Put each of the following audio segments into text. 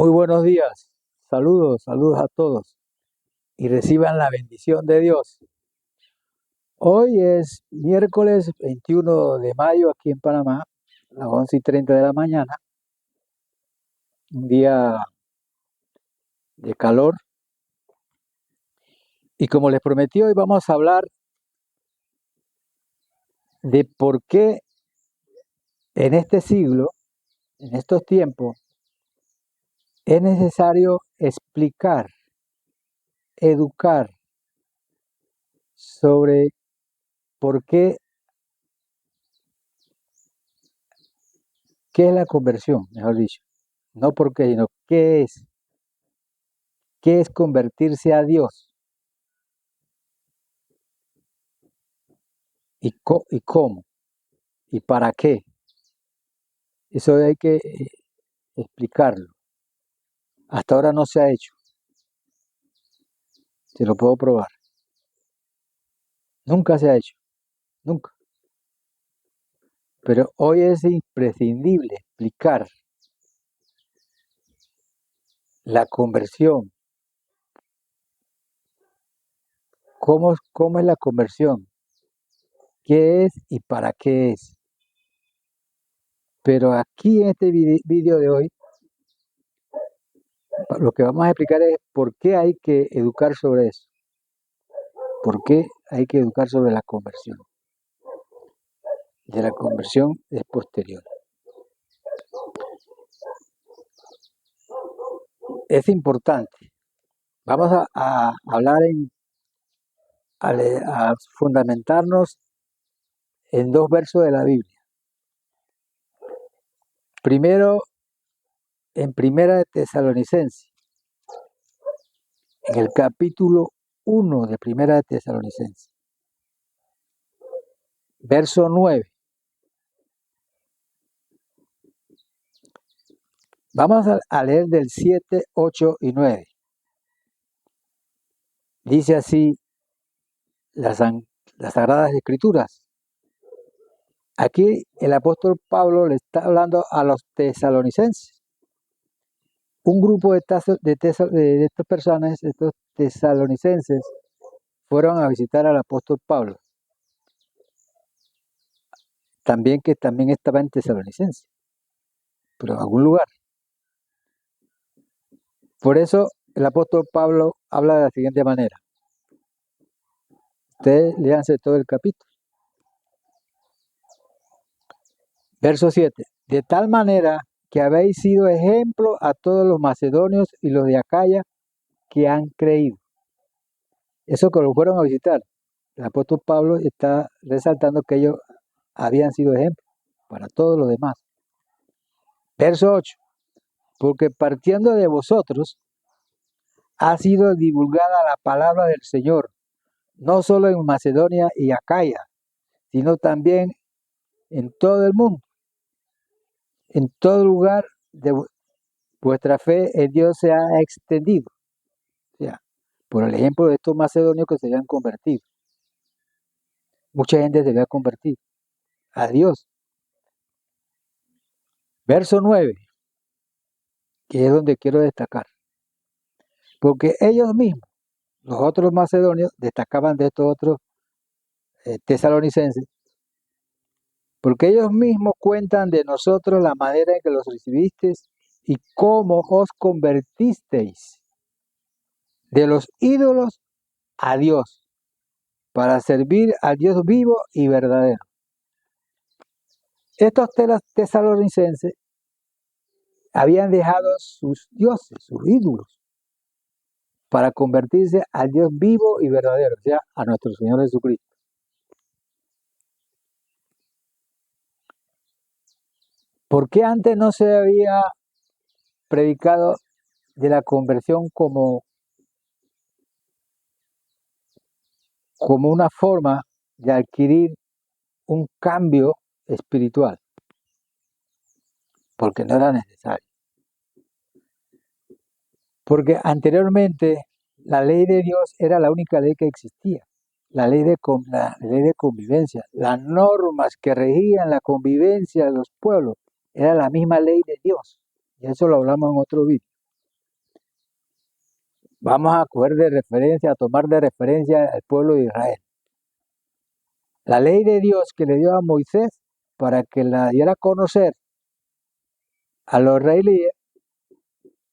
Muy buenos días, saludos a todos y reciban la bendición de Dios. Hoy es miércoles 21 de mayo aquí en Panamá, a las 11:30 de la mañana, un día de calor. Y como les prometí, hoy vamos a hablar de por qué en este siglo, en estos tiempos, es necesario explicar, educar sobre por qué es la conversión, mejor dicho. No por qué, sino qué es. ¿Qué es convertirse a Dios? ¿Y cómo? ¿Y para qué? Eso hay que explicarlo. Hasta ahora no se ha hecho. Se lo puedo probar. Nunca se ha hecho. Nunca. Pero hoy es imprescindible explicar la conversión. ¿Cómo es la conversión? ¿Qué es y para qué es? Pero aquí en este video de hoy, lo que vamos a explicar es por qué hay que educar sobre eso. ¿Por qué hay que educar sobre la conversión? De la conversión es posterior. Es importante. Vamos a hablar a fundamentarnos en dos versos de la Biblia. Primero, en Primera de Tesalonicenses, en el capítulo 1 de Primera de Tesalonicenses, verso 9. Vamos a leer del 7, 8 y 9. Dice así las Sagradas Escrituras. Aquí el apóstol Pablo le está hablando a los tesalonicenses. Un grupo de estas personas, estos tesalonicenses, fueron a visitar al apóstol Pablo. También estaba en Tesalonicenses, pero en algún lugar. Por eso el apóstol Pablo habla de la siguiente manera. Ustedes léanse todo el capítulo. Verso 7. De tal manera que habéis sido ejemplo a todos los macedonios y los de Acaya que han creído. Eso que lo fueron a visitar. El apóstol Pablo está resaltando que ellos habían sido ejemplos para todos los demás. Verso 8. Porque partiendo de vosotros ha sido divulgada la palabra del Señor, no solo en Macedonia y Acaya, sino también en todo el mundo. En todo lugar de vuestra fe en Dios se ha extendido. O sea, por el ejemplo de estos macedonios que se habían convertido. Mucha gente se había convertido a Dios. Verso 9, que es donde quiero destacar. Porque ellos mismos, los otros macedonios, destacaban de estos otros tesalonicenses, porque ellos mismos cuentan de nosotros la manera en que los recibisteis y cómo os convertisteis de los ídolos a Dios, para servir al Dios vivo y verdadero. Estos tesalonicenses habían dejado sus dioses, sus ídolos, para convertirse al Dios vivo y verdadero, o sea, a nuestro Señor Jesucristo. ¿Por qué antes no se había predicado de la conversión como una forma de adquirir un cambio espiritual? Porque no era necesario. Porque anteriormente la ley de Dios era la única ley que existía. La ley de convivencia, las normas que regían la convivencia de los pueblos, era la misma ley de Dios. Y eso lo hablamos en otro vídeo. vamos a coger de referencia, a tomar de referencia al pueblo de Israel. La ley de Dios que le dio a Moisés para que la diera a conocer a los israelíes,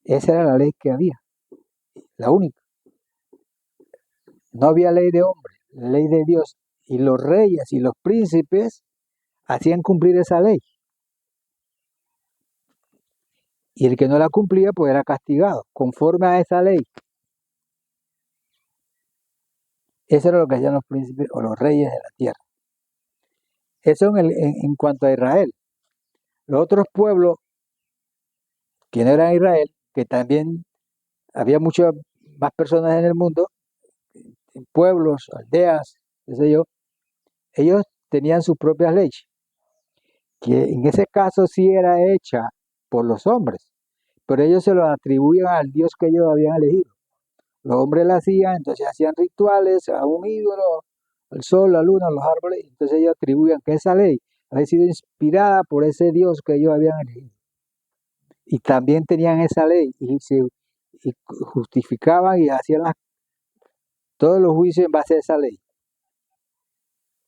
esa era la ley que había, la única. No había ley de hombre, la ley de Dios. Y los reyes y los príncipes hacían cumplir esa ley. Y el que no la cumplía, pues era castigado, conforme a esa ley. Eso era lo que hacían los príncipes o los reyes de la tierra. Eso en cuanto a Israel. Los otros pueblos que no eran Israel, que también había muchas más personas en el mundo, en pueblos, aldeas, qué sé yo, ellos tenían sus propias leyes, que en ese caso sí era hecha por los hombres, pero ellos se lo atribuían al Dios que ellos habían elegido. Los hombres la hacían, entonces hacían rituales a un ídolo, al sol, la luna, los árboles, entonces ellos atribuían que esa ley había sido inspirada por ese Dios que ellos habían elegido. Y también tenían esa ley y justificaban y hacían todos los juicios en base a esa ley.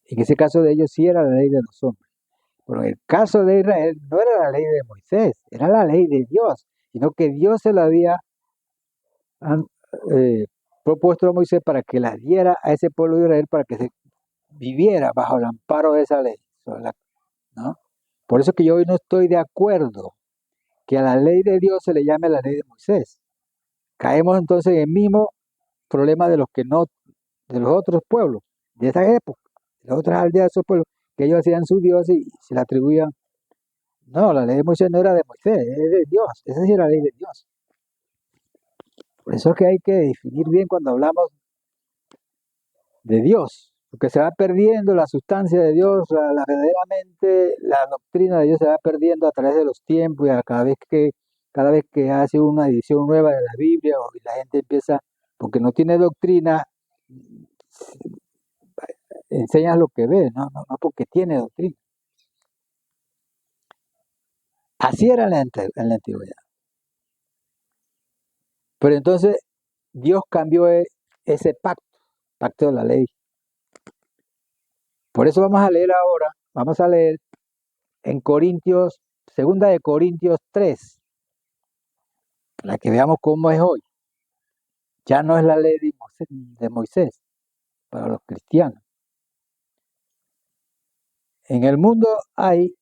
En ese caso de ellos sí era la ley de los hombres. Pero en el caso de Israel no era la ley de Moisés, era la ley de Dios, sino que Dios se la había eh, propuesto a Moisés para que la diera a ese pueblo de Israel para que se viviera bajo el amparo de esa ley. ¿No? Por eso que yo hoy no estoy de acuerdo que a la ley de Dios se le llame la ley de Moisés. Caemos entonces en el mismo problema de los que no, de los otros pueblos, de esa época, de las otras aldeas de esos pueblos, que ellos hacían su Dios y se la atribuían. No, la ley de Moisés no era de Moisés, es de Dios, esa sí era la ley de Dios. Por eso es que hay que definir bien cuando hablamos de Dios, porque se va perdiendo la sustancia de Dios, verdaderamente la doctrina de Dios se va perdiendo a través de los tiempos y cada vez que hace una edición nueva de la Biblia y la gente empieza, porque no tiene doctrina, enseñas lo que ve, no porque tiene doctrina. Así era en la antigüedad. Pero entonces Dios cambió ese pacto de la ley. Por eso vamos a leer en Corintios, segunda de Corintios 3, para que veamos cómo es hoy. Ya no es la ley de Moisés para los cristianos. En el mundo hay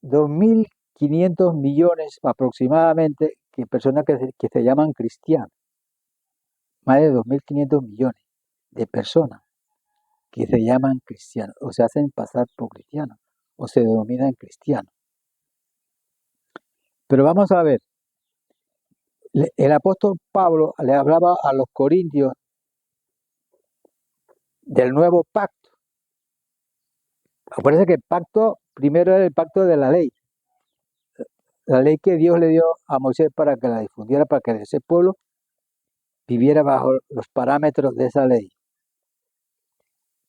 2.500 millones aproximadamente de personas que se llaman cristianos. Más de 2.500 millones de personas que se llaman cristianos o se hacen pasar por cristianos o se denominan cristianos. Pero vamos a ver, el apóstol Pablo le hablaba a los corintios del nuevo pacto. Acuérdense que el pacto primero era el pacto de la ley que Dios le dio a Moisés para que la difundiera, para que ese pueblo viviera bajo los parámetros de esa ley.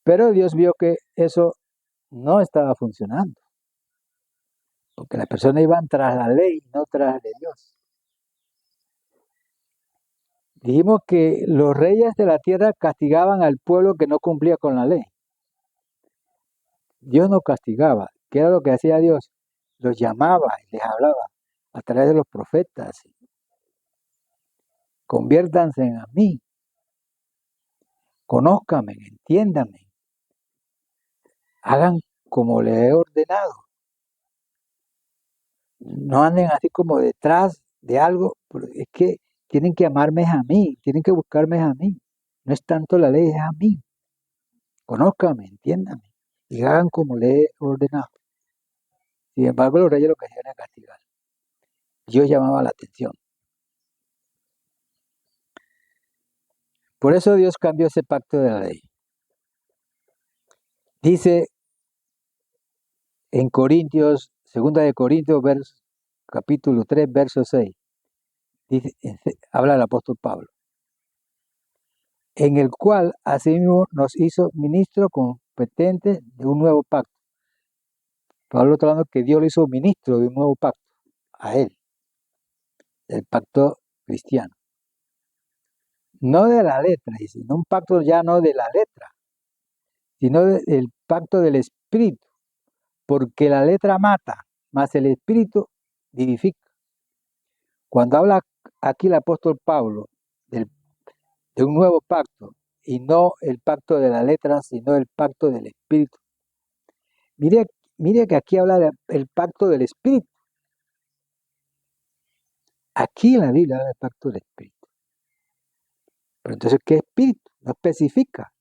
Pero Dios vio que eso no estaba funcionando, porque las personas iban tras la ley, no tras de Dios. Dijimos que los reyes de la tierra castigaban al pueblo que no cumplía con la ley. Dios no castigaba. ¿Qué era lo que hacía Dios? Los llamaba y les hablaba a través de los profetas. Conviértanse en mí. Conózcanme, entiéndanme. Hagan como les he ordenado. No anden así como detrás de algo. Es que tienen que amarme a mí, tienen que buscarme a mí. No es tanto la ley, es a mí. Conózcanme, entiéndanme. Y hagan como les he ordenado. Sin embargo, los reyes lo que hacían era castigar. Dios llamaba la atención. Por eso Dios cambió ese pacto de la ley. Dice en Corintios, segunda de Corintios, capítulo 3, verso 6. Dice, habla el apóstol Pablo. En el cual asimismo nos hizo ministro competente de un nuevo pacto. Pablo está hablando que Dios lo hizo ministro de un nuevo pacto a él, el pacto cristiano. no de la letra, dice, no un pacto ya no de la letra, sino del pacto del espíritu, porque la letra mata, mas el espíritu vivifica. Cuando habla aquí el apóstol Pablo de un nuevo pacto, y no el pacto de la letra, sino el pacto del espíritu. Mire que aquí habla del pacto del espíritu. Aquí en la Biblia habla del pacto del espíritu. Pero entonces, ¿qué espíritu? No especifica.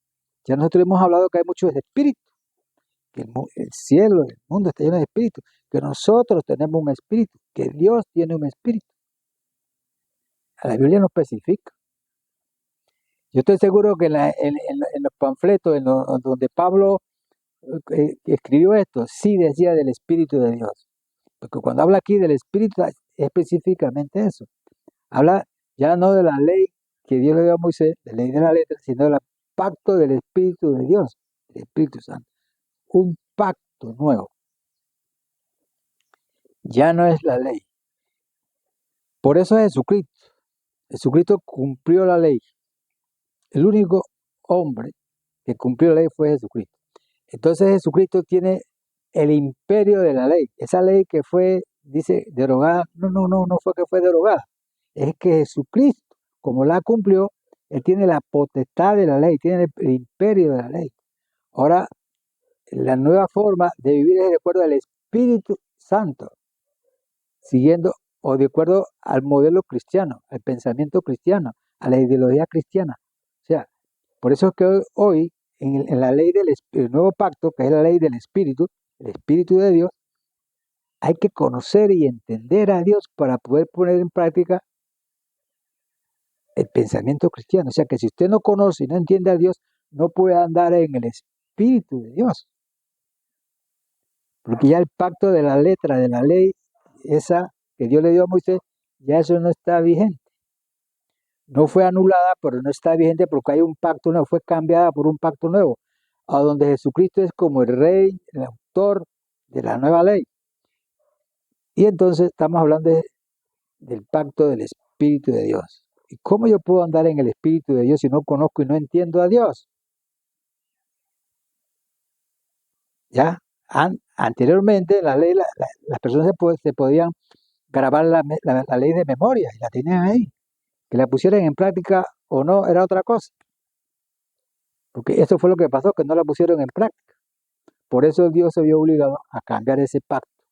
Ya nosotros hemos hablado que hay muchos espíritus, que el cielo, el mundo está lleno de espíritus, que nosotros tenemos un espíritu, que Dios tiene un espíritu. La Biblia no especifica. Yo estoy seguro que en los panfletos donde Pablo escribió esto, sí decía del Espíritu de Dios. Porque cuando habla aquí del Espíritu, es específicamente eso. Habla ya no de la ley que Dios le dio a Moisés, de la ley de la letra, sino del pacto del Espíritu de Dios, el Espíritu Santo. Un pacto nuevo. Ya no es la ley. Por eso es Jesucristo. Jesucristo cumplió la ley. El único hombre que cumplió la ley fue Jesucristo. Entonces Jesucristo tiene el imperio de la ley. Esa ley que fue, dice, derogada, no fue que fue derogada. Es que Jesucristo, como la cumplió, él tiene la potestad de la ley, tiene el imperio de la ley. Ahora, la nueva forma de vivir es de acuerdo al Espíritu Santo, siguiendo o de acuerdo al modelo cristiano, al pensamiento cristiano, a la ideología cristiana. O sea, por eso es que hoy en la ley del nuevo pacto, que es la ley del Espíritu, el Espíritu de Dios, hay que conocer y entender a Dios para poder poner en práctica el pensamiento cristiano. O sea que si usted no conoce y no entiende a Dios, no puede andar en el Espíritu de Dios. Porque ya el pacto de la letra de la ley, esa que Dios le dio a Moisés, ya eso no está vigente. No fue anulada, pero no está vigente porque hay un pacto nuevo, fue cambiada por un pacto nuevo, a donde Jesucristo es como el rey, el autor de la nueva ley. Y entonces estamos hablando del pacto del Espíritu de Dios. ¿Y cómo yo puedo andar en el Espíritu de Dios si no conozco y no entiendo a Dios? Ya, anteriormente la ley, las personas se podían grabar la ley de memoria y la tenían ahí. Que la pusieran en práctica o no era otra cosa. Porque eso fue lo que pasó, que no la pusieron en práctica. Por eso Dios se vio obligado a cambiar ese pacto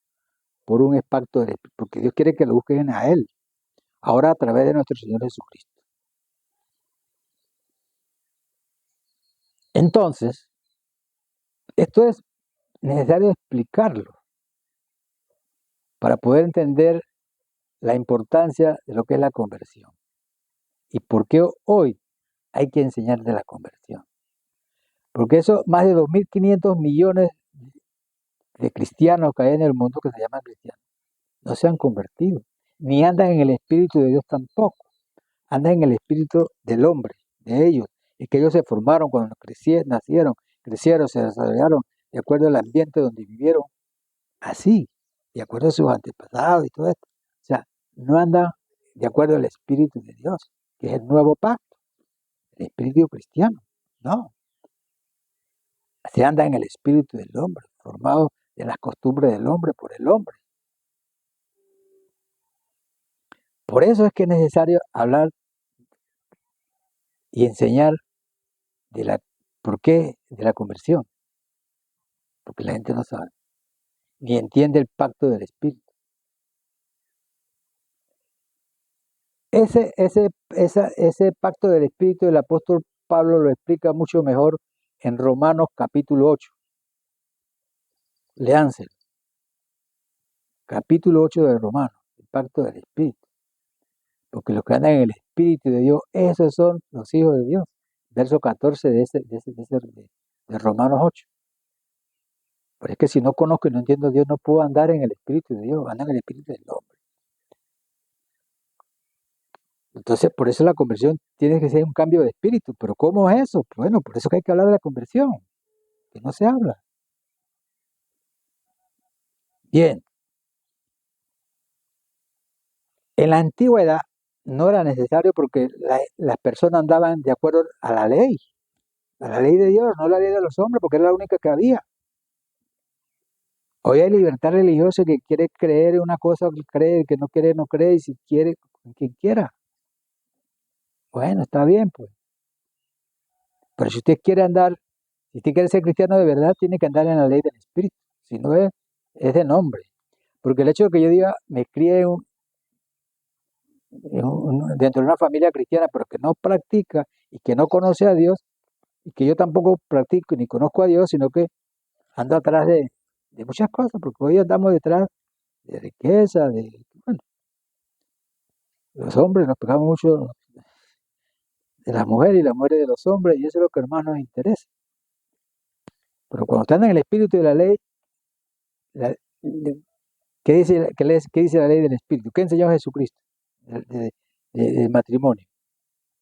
por un pacto de Espíritu, porque Dios quiere que lo busquen a Él, ahora a través de nuestro Señor Jesucristo. Entonces, esto es necesario explicarlo para poder entender la importancia de lo que es la conversión y por qué hoy hay que enseñar de la conversión. Porque eso, más de 2.500 millones de cristianos que hay en el mundo que se llaman cristianos, no se han convertido, ni andan en el Espíritu de Dios tampoco, andan en el Espíritu del hombre, de ellos, y que ellos se formaron cuando nacieron, crecieron, se desarrollaron de acuerdo al ambiente donde vivieron, así, de acuerdo a sus antepasados y todo esto. O sea, no andan de acuerdo al Espíritu de Dios, que es el nuevo pacto, el Espíritu cristiano, no. Se anda en el Espíritu del hombre, formado de las costumbres del hombre por el hombre. Por eso es que es necesario hablar y enseñar por qué de la conversión, porque la gente no sabe, ni entiende el pacto del Espíritu. Ese pacto del Espíritu del apóstol Pablo lo explica mucho mejor en Romanos capítulo 8. Léanselo. Capítulo 8 de Romanos, el pacto del Espíritu. Porque los que andan en el Espíritu de Dios, esos son los hijos de Dios. Verso 14 de Romanos 8. Pero es que si no conozco y no entiendo a Dios, no puedo andar en el Espíritu de Dios, ando en el Espíritu del hombre. Entonces, por eso la conversión tiene que ser un cambio de espíritu. ¿Pero cómo es eso? Bueno, por eso que hay que hablar de la conversión, que no se habla. Bien. En la antigüedad no era necesario porque las personas andaban de acuerdo a la ley de Dios, no la ley de los hombres, porque era la única que había. Hoy hay libertad religiosa, que quiere creer en una cosa, cree, que no quiere, no cree, y si quiere, quien quiera. Bueno, está bien, pues. Pero si usted quiere andar, si usted quiere ser cristiano de verdad, tiene que andar en la ley del Espíritu. Si no es de nombre. Porque el hecho de que yo diga, me crié dentro de una familia cristiana, pero que no practica y que no conoce a Dios, y que yo tampoco practico ni conozco a Dios, sino que ando atrás de muchas cosas, porque hoy andamos detrás de riqueza, bueno, los hombres nos pegamos mucho de las mujeres y las mujeres de los hombres, y eso es lo que más nos interesa. Pero cuando están en el espíritu de la ley, la- ¿qué dice la ley del espíritu? ¿Qué enseñó Jesucristo del matrimonio?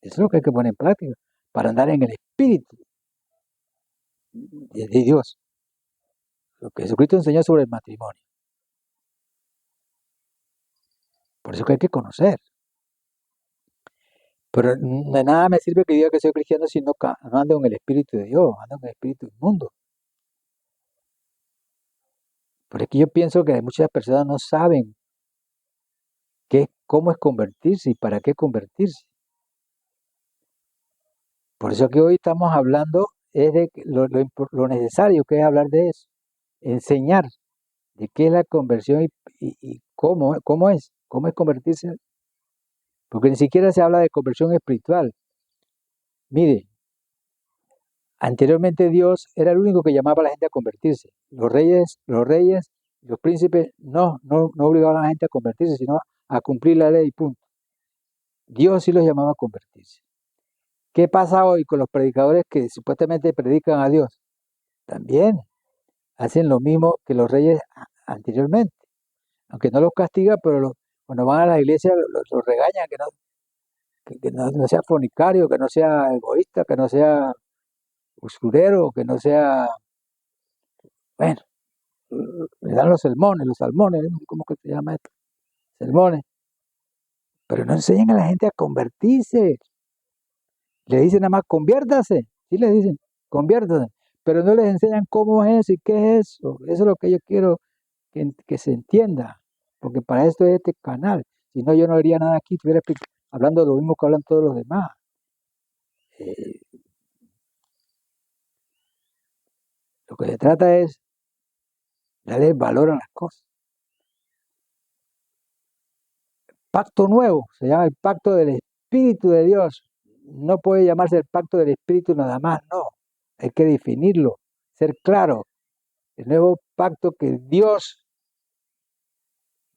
Eso es lo que hay que poner en práctica para andar en el espíritu de Dios. Lo que Jesucristo enseñó sobre el matrimonio. Por eso que hay que conocer. Pero de nada me sirve que diga que soy cristiano si no ando en el espíritu de Dios, ando en el espíritu del mundo. Por es que yo pienso que muchas personas no saben cómo es convertirse y para qué convertirse. Por eso que hoy estamos hablando es de lo necesario que es hablar de eso, enseñar de qué es la conversión y cómo es convertirse, porque ni siquiera se habla de conversión espiritual. Mire, anteriormente Dios era el único que llamaba a la gente a convertirse. Los reyes, los príncipes no obligaban a la gente a convertirse, sino a cumplir la ley, punto. Dios sí los llamaba a convertirse. ¿Qué pasa hoy con los predicadores que supuestamente predican a Dios? También hacen lo mismo que los reyes anteriormente. Aunque no los castiga, pero cuando van a la iglesia los regañan, que no sea fornicario, que no sea egoísta, que no sea usurero, que no sea, bueno, le dan los salmones, ¿no? ¿Cómo que se llama esto? Sermones. Pero no enseñan a la gente a convertirse. Le dicen nada más, conviértase. Sí le dicen, conviértase. Pero no les enseñan cómo es eso y qué es eso. Eso es lo que yo quiero que se entienda. Porque para esto es este canal. Si no, yo no haría nada aquí, estuviera hablando de lo mismo que hablan todos los demás. Eh, lo que se trata es darle valor a las cosas. Pacto nuevo, se llama el pacto del Espíritu de Dios. No puede llamarse el pacto del Espíritu nada más, no. Hay que definirlo, ser claro. El nuevo pacto que Dios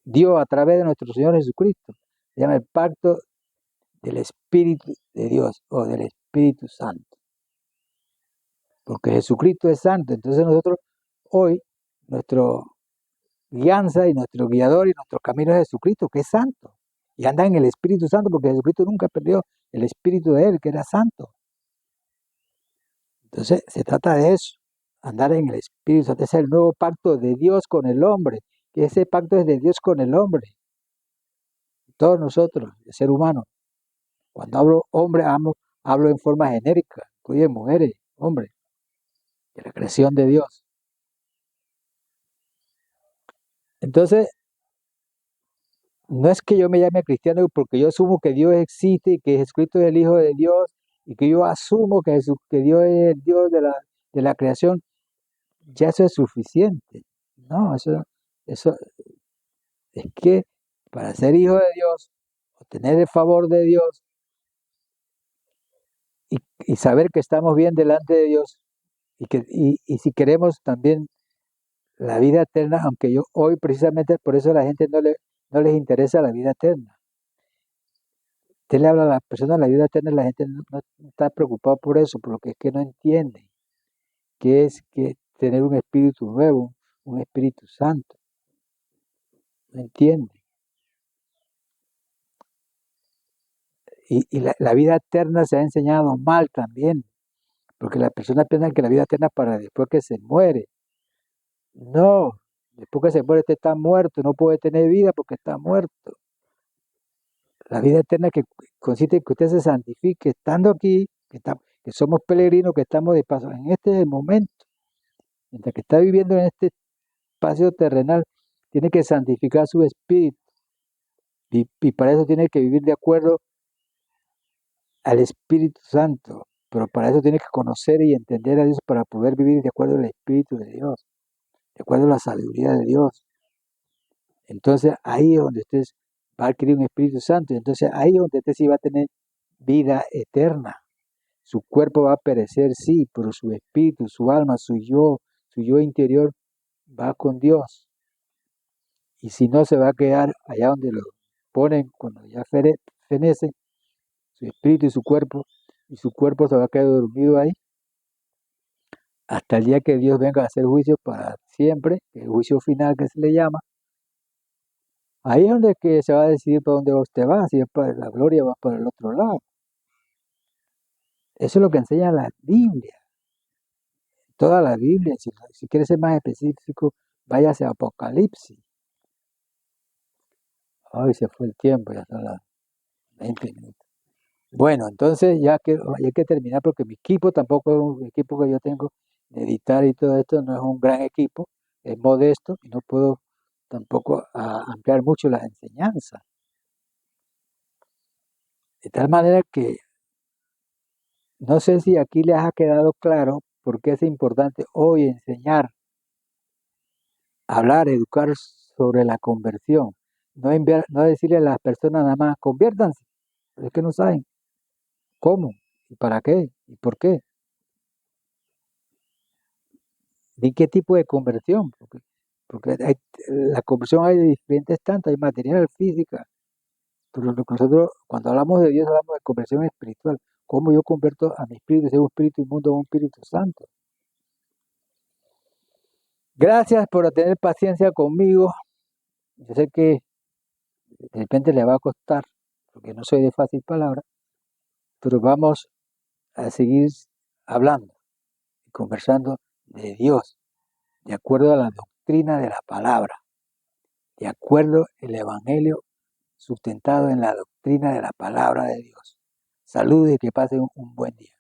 dio a través de nuestro Señor Jesucristo. Se llama el pacto del Espíritu de Dios o del Espíritu Santo. Porque Jesucristo es santo. Entonces nosotros hoy, nuestro guianza y nuestro guiador y nuestro camino es Jesucristo, que es santo. Y anda en el Espíritu Santo porque Jesucristo nunca perdió el Espíritu de Él, que era santo. Entonces se trata de eso, andar en el Espíritu Santo. Ese es el nuevo pacto de Dios con el hombre. Que ese pacto es de Dios con el hombre. Todos nosotros, el ser humano. Cuando hablo hombre, hablo en forma genérica, incluye mujeres, hombres, de la creación de Dios. Entonces, no es que yo me llame cristiano porque yo asumo que Dios existe y que Jesucristo es el Hijo de Dios y que yo asumo que Dios es el Dios de la creación, ya eso es suficiente. No, eso es que para ser hijo de Dios, obtener el favor de Dios y saber que estamos bien delante de Dios y si queremos también la vida eterna, aunque yo hoy precisamente por eso a la gente no les interesa la vida eterna. Usted le habla a las personas de la vida eterna y la gente no está preocupada por eso, por lo que es que no entiende que es que tener un espíritu nuevo, un espíritu santo. No entiende. Y la vida eterna se ha enseñado mal también, porque las personas piensan que la vida eterna es para después que se muere. No, después que se muere usted está muerto, no puede tener vida porque está muerto. La vida eterna que consiste en que usted se santifique estando aquí, que somos peregrinos, que estamos de paso. En este momento, mientras que está viviendo en este espacio terrenal, tiene que santificar su espíritu. Y para eso tiene que vivir de acuerdo al Espíritu Santo. Pero para eso tiene que conocer y entender a Dios para poder vivir de acuerdo al Espíritu de Dios, de acuerdo a la sabiduría de Dios. Entonces ahí es donde usted va a adquirir un Espíritu Santo. Y entonces ahí es donde usted sí va a tener vida eterna. Su cuerpo va a perecer, sí, pero su espíritu, su alma, su yo interior va con Dios. Y si no, se va a quedar allá donde lo ponen cuando ya fenece, su espíritu y su cuerpo se va a quedar dormido ahí, hasta el día que Dios venga a hacer juicio para siempre, el juicio final que se le llama. Ahí es donde que se va a decidir para dónde usted va, si es para la gloria o va para el otro lado. Eso es lo que enseña la Biblia. Toda la Biblia, si quiere ser más específico, váyase a Apocalipsis. Ay, se fue el tiempo, ya son las 20 minutos. Bueno, entonces ya que hay que terminar porque mi equipo tampoco es un equipo que yo tengo de editar y todo esto, no es un gran equipo, es modesto y no puedo tampoco ampliar mucho las enseñanzas. De tal manera que no sé si aquí les ha quedado claro por qué es importante hoy enseñar, hablar, educar sobre la conversión. No decirle a las personas nada más, conviértanse, pero es que no saben cómo, y para qué, y por qué, ni qué tipo de conversión, porque la conversión hay de diferentes tantos, hay material, física, pero nosotros cuando hablamos de Dios hablamos de conversión espiritual, cómo yo convierto a mi espíritu, de un espíritu inmundo a un espíritu santo. Gracias por tener paciencia conmigo. Yo sé que de repente le va a costar, porque no soy de fácil palabra, pero vamos a seguir hablando y conversando de Dios, de acuerdo a la doctrina de la palabra, de acuerdo al Evangelio sustentado en la doctrina de la palabra de Dios. Saludos y que pasen un buen día.